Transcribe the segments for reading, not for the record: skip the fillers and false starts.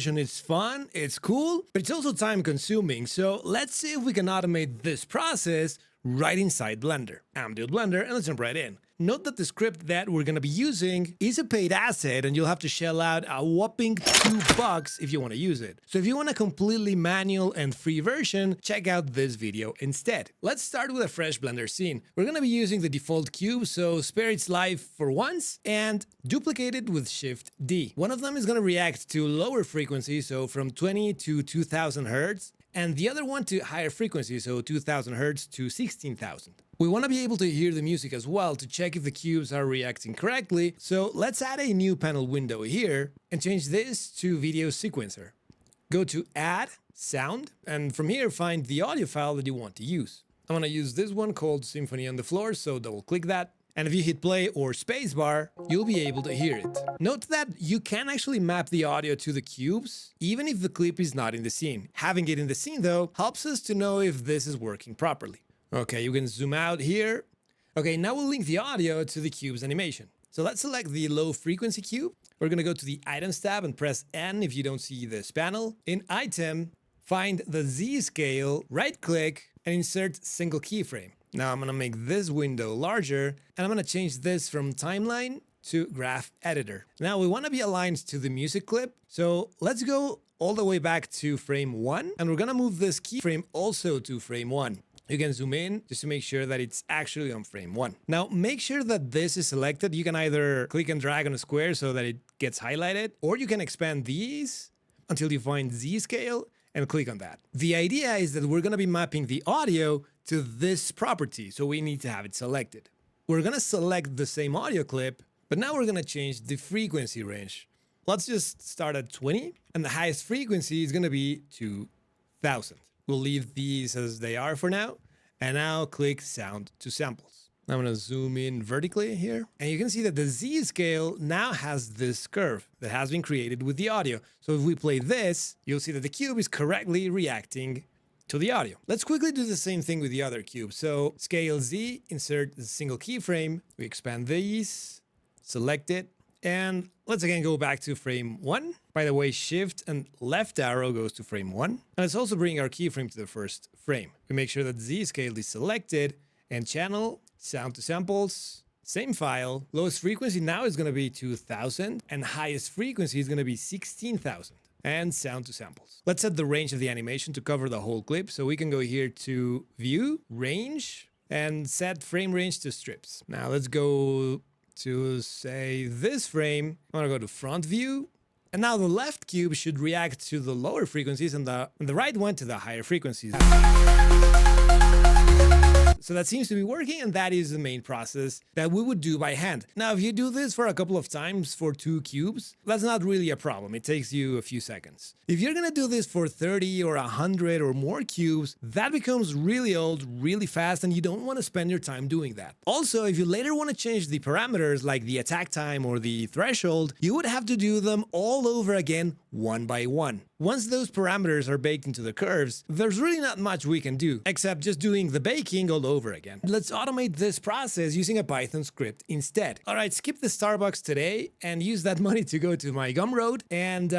motion is fun, it's cool, but it's also time consuming. So let's see if we can automate this process right inside Blender. I'm doing Blender and let's jump right in. Note that the script that we're going to be using is a paid asset and you'll have to shell out a whopping $2 if you want to use it. So if you want a completely manual and free version, check out this video instead. Let's start with a fresh Blender scene. We're going to be using the default cube, so spare its life for once and duplicate it with Shift D. One of them is going to react to lower frequency, so from 20 to 2000 Hz, and the other one to higher frequency, so 2000 Hz to 16,000. We want to be able to hear the music as well to check if the cubes are reacting correctly, so let's add a new panel window here and change this to Video Sequencer. Go to Add, Sound, and from here find the audio file that you want to use. I'm going to use this one called Symphony on the Floor, so double click that. And if you hit play or spacebar, you'll be able to hear it. Note that you can actually map the audio to the cubes, even if the clip is not in the scene. Having it in the scene, though, helps us to know if this is working properly. Okay, you can zoom out here. Okay, now we'll link the audio to the cube's animation. So let's select the low frequency cube. We're going to go to the Items tab and press N if you don't see this panel. In Item, find the Z scale, right-click, and insert single keyframe. Now I'm going to make this window larger, and I'm going to change this from Timeline to Graph Editor. Now we want to be aligned to the music clip, so let's go all the way back to frame 1, and we're going to move this keyframe also to frame 1. You can zoom in just to make sure that it's actually on frame 1. Now make sure that this is selected. You can either click and drag on a square so that it gets highlighted, or you can expand these until you find Z scale and click on that. The idea is that we're going to be mapping the audio to this property, so we need to have it selected. We're going to select the same audio clip, but now we're going to change the frequency range. Let's just start at 20, and the highest frequency is going to be 2000. We'll leave these as they are for now, and now click Sound to Samples. I'm going to zoom in vertically here, and you can see that the Z scale now has this curve that has been created with the audio. So if we play this, you'll see that the cube is correctly reacting to the audio. Let's quickly do the same thing with the other cube. So scale Z, insert the single keyframe, we expand these, select it, and let's again go back to frame 1. By the way, shift and left arrow goes to frame 1. And let's also bring our keyframe to the first frame. We make sure that Z scale is selected, and channel, sound to samples, same file. Lowest frequency now is going to be 2000, and highest frequency is going to be 16,000. And sound to samples. Let's set the range of the animation to cover the whole clip. So we can go here to View, Range, and set frame range to strips. Now let's go to, say, this frame. I want to go to Front View. And now the left cube should react to the lower frequencies and the right one to the higher frequencies. So that seems to be working, and that is the main process that we would do by hand. Now, if you do this for a couple of times for 2 cubes, that's not really a problem. It takes you a few seconds. If you're gonna do this for 30 or 100 or more cubes, that becomes really old, really fast, and you don't want to spend your time doing that. Also, if you later want to change the parameters like the attack time or the threshold, you would have to do them all over again, one by one. Once those parameters are baked into the curves, there's really not much we can do, except just doing the baking all over again. Let's automate this process using a Python script instead. Alright, skip the Starbucks today and use that money to go to my Gumroad and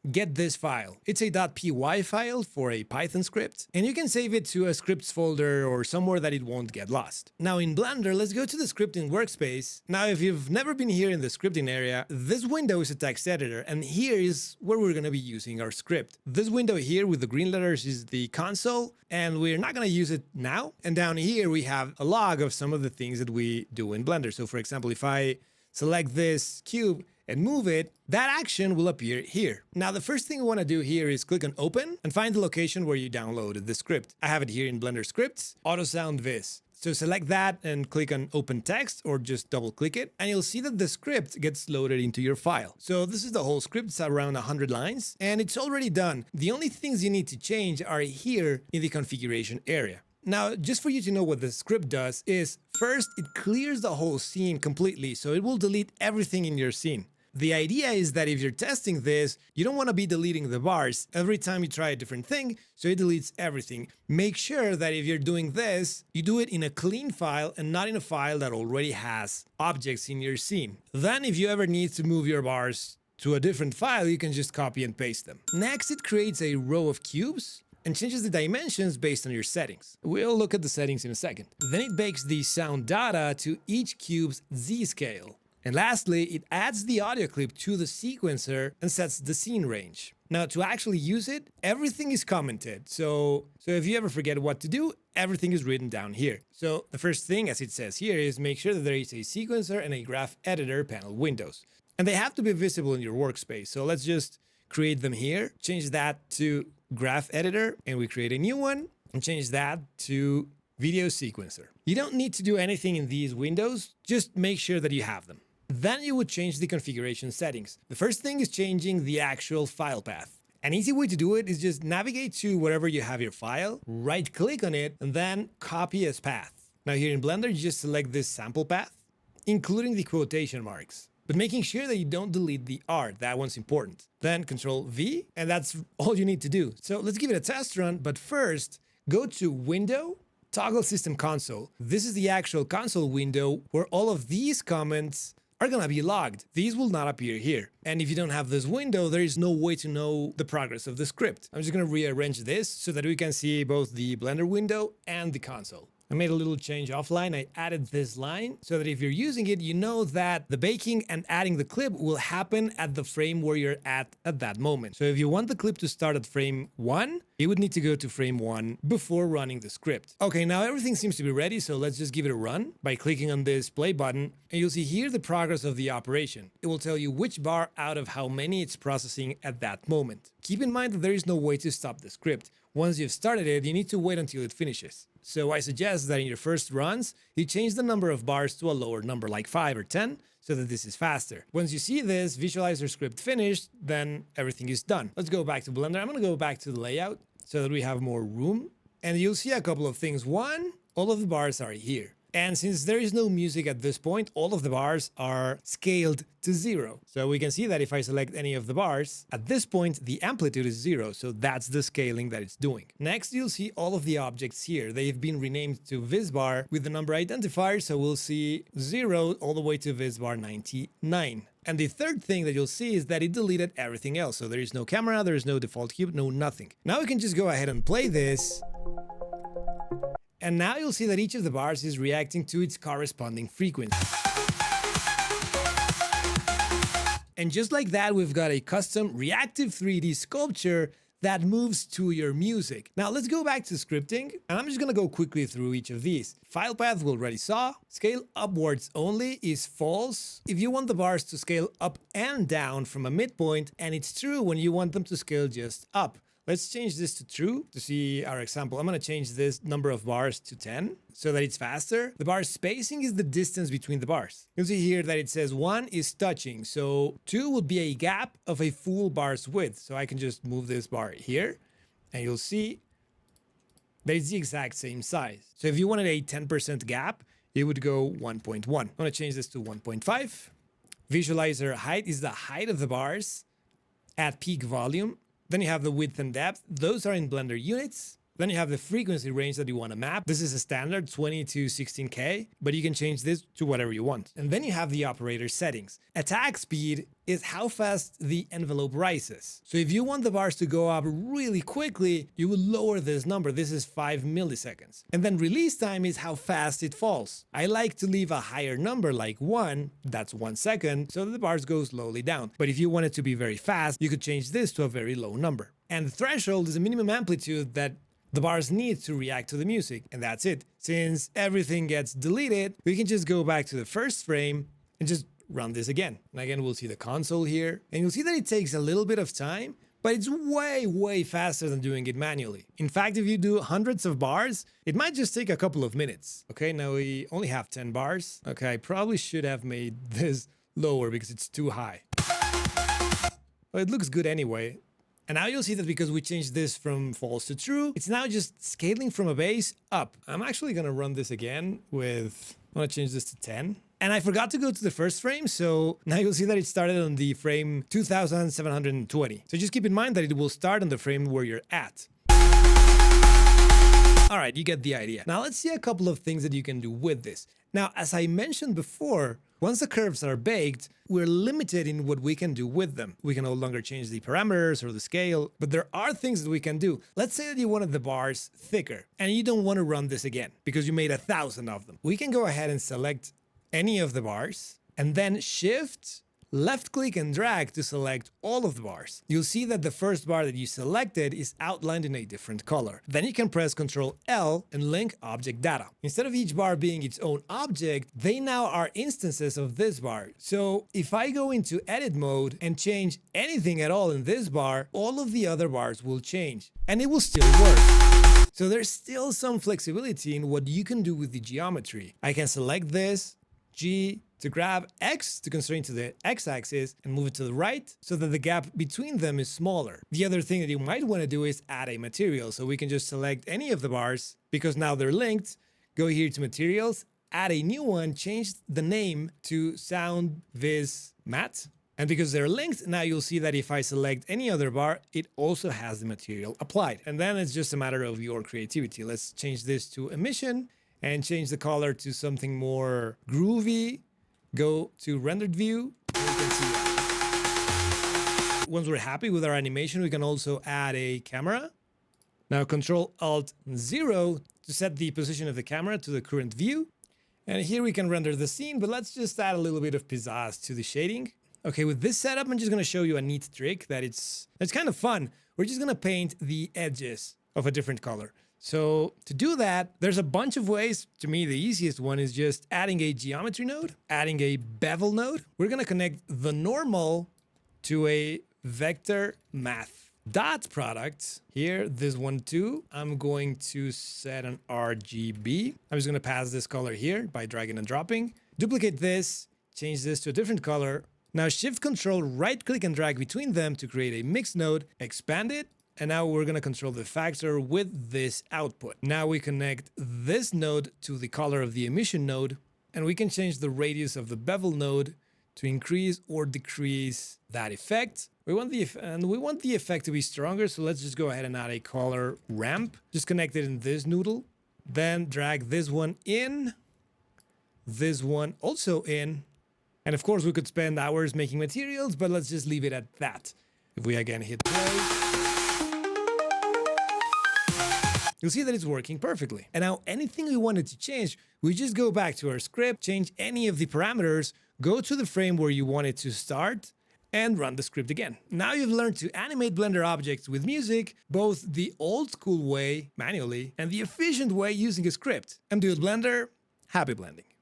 get this file. It's a .py file for a Python script, and you can save it to a scripts folder or somewhere that it won't get lost. Now in Blender, let's go to the scripting workspace. Now if you've never been here in the scripting area, this window is a text editor, and here is where we're going to be using our script. This window here with the green letters is the console, and we're not going to use it now. And down here we have a log of some of the things that we do in Blender. So for example, if I select this cube and move it, that action will appear here. Now, the first thing we want to do here is click on Open and find the location where you downloaded the script. I have it here in Blender Scripts, Auto SoundViz. So select that and click on Open Text or just double click it, and you'll see that the script gets loaded into your file. So this is the whole script, it's around 100 lines, and it's already done. The only things you need to change are here in the configuration area. Now, just for you to know what the script does is, first, it clears the whole scene completely, so it will delete everything in your scene. The idea is that if you're testing this, you don't want to be deleting the bars every time you try a different thing, so it deletes everything. Make sure that if you're doing this, you do it in a clean file and not in a file that already has objects in your scene. Then if you ever need to move your bars to a different file, you can just copy and paste them. Next, it creates a row of cubes and changes the dimensions based on your settings. We'll look at the settings in a second. Then it bakes the sound data to each cube's Z-scale. And lastly, it adds the audio clip to the sequencer and sets the scene range. Now, to actually use it, everything is commented. So if you ever forget what to do, everything is written down here. So the first thing, as it says here, is make sure that there is a sequencer and a graph editor panel windows. And they have to be visible in your workspace. So let's just create them here, change that to graph editor, and we create a new one and change that to video sequencer. You don't need to do anything in these windows, just make sure that you have them. Then you would change the configuration settings. The first thing is changing the actual file path. An easy way to do it is just navigate to wherever you have your file, right click on it, and then copy as path. Now here in Blender, you just select this sample path, including the quotation marks, but making sure that you don't delete the R, that one's important. Then Control V, and that's all you need to do. So let's give it a test run, but first, go to Window, Toggle System Console. This is the actual console window where all of these comments are gonna be logged. These will not appear here. And if you don't have this window, there is no way to know the progress of the script. I'm just gonna rearrange this so that we can see both the Blender window and the console. I made a little change offline. I added this line so that if you're using it, you know that the baking and adding the clip will happen at the frame where you're at that moment. So if you want the clip to start at frame 1, you would need to go to frame 1 before running the script. Okay, now everything seems to be ready, so let's just give it a run by clicking on this play button, and you'll see here the progress of the operation. It will tell you which bar out of how many it's processing at that moment. Keep in mind that there is no way to stop the script. Once you've started it, you need to wait until it finishes. So I suggest that in your first runs, you change the number of bars to a lower number like 5 or 10 so that this is faster. Once you see this, visualize your script finished, then everything is done. Let's go back to Blender. I'm gonna go back to the layout so that we have more room. And you'll see a couple of things. One, all of the bars are here. And since there is no music at this point, all of the bars are scaled to 0. So we can see that if I select any of the bars, at this point, the amplitude is 0. So that's the scaling that it's doing. Next, you'll see all of the objects here. They've been renamed to VisBar with the number identifier. So we'll see 0 all the way to VisBar 99. And the third thing that you'll see is that it deleted everything else. So there is no camera, there is no default cube, no nothing. Now we can just go ahead and play this. And now you'll see that each of the bars is reacting to its corresponding frequency. And just like that, we've got a custom reactive 3D sculpture that moves to your music. Now let's go back to scripting, and I'm just gonna go quickly through each of these. File path we already saw. Scale upwards only is false if you want the bars to scale up and down from a midpoint, and it's true when you want them to scale just up. Let's change this to true to see our example. I'm gonna change this number of bars to 10 so that it's faster. The bar spacing is the distance between the bars. You'll see here that it says 1 is touching, so 2 would be a gap of a full bar's width. So I can just move this bar here, and you'll see that it's the exact same size. So if you wanted a 10% gap, it would go 1.1. I'm gonna change this to 1.5. Visualizer height is the height of the bars at peak volume. Then you have the width and depth. Those are in Blender units. Then you have the frequency range that you want to map. This is a standard 20 to 16K, but you can change this to whatever you want. And then you have the operator settings. Attack speed is how fast the envelope rises. So if you want the bars to go up really quickly, you will lower this number. This is 5 milliseconds. And then release time is how fast it falls. I like to leave a higher number like 1, that's 1 second, so that the bars go slowly down. But if you want it to be very fast, you could change this to a very low number. And the threshold is a minimum amplitude that the bars need to react to the music, and that's it. Since everything gets deleted, we can just go back to the first frame and just run this again. And again, we'll see the console here, and you'll see that it takes a little bit of time, but it's way faster than doing it manually. In fact, if you do hundreds of bars, it might just take a couple of minutes. Okay, now we only have 10 bars. Okay, I probably should have made this lower because it's too high. But it looks good anyway. And now you'll see that because we changed this from false to true, it's now just scaling from a base up. I'm actually gonna run this again with, I'm gonna change this to 10. And I forgot to go to the first frame, so now you'll see that it started on the frame 2720. So just keep in mind that it will start on the frame where you're at. All right, you get the idea. Now let's see a couple of things that you can do with this. Now, as I mentioned before, Once the curves are baked, we're limited in what we can do with them. We can no longer change the parameters or the scale, but there are things that we can do. Let's say that you wanted the bars thicker and you don't want to run this again because you made 1,000 of them. We can go ahead and select any of the bars and then shift, left click and drag to select all of the bars. You'll see that the first bar that you selected is outlined in a different color. Then you can press Ctrl L and link object data. Instead of each bar being its own object, they now are instances of this bar. So if I go into edit mode and change anything at all in this bar, all of the other bars will change and it will still work. So there's still some flexibility in what you can do with the geometry. I can select this, G, to grab X to constrain to the X-axis and move it to the right so that the gap between them is smaller. The other thing that you might want to do is add a material. So we can just select any of the bars because now they're linked, go here to materials, add a new one, change the name to SoundViz Matte. And because they're linked, now you'll see that if I select any other bar, it also has the material applied. And then it's just a matter of your creativity. Let's change this to emission and change the color to something more groovy. Go to rendered view, and you can see that. Once we're happy with our animation, we can also add a camera. Now Ctrl-Alt-0 to set the position of the camera to the current view. And here we can render the scene, but let's just add a little bit of pizzazz to the shading. Okay, with this setup, I'm just gonna show you a neat trick it's kind of fun. We're just gonna paint the edges of a different color. So to do that, there's a bunch of ways. To me, the easiest one is just adding a geometry node, adding a bevel node. We're going to connect the normal to a vector math dot product. Here, this one too. I'm going to set an RGB. I'm just going to pass this color here by dragging and dropping. Duplicate this, change this to a different color. Now Shift Control, right click and drag between them to create a mix node, expand it. And now we're going to control the factor with this output. Now we connect this node to the color of the emission node, and we can change the radius of the bevel node to increase or decrease that effect. We want the effect to be stronger, so let's just go ahead and add a color ramp. Just connect it in this noodle. Then drag this one in, this one also in. And of course, we could spend hours making materials, but let's just leave it at that. If we again hit play, you'll see that it's working perfectly. And now anything we wanted to change, we just go back to our script, change any of the parameters, go to the frame where you want it to start, and run the script again. Now you've learned to animate Blender objects with music, both the old school way, manually, and the efficient way using a script. I'm Blender, happy blending.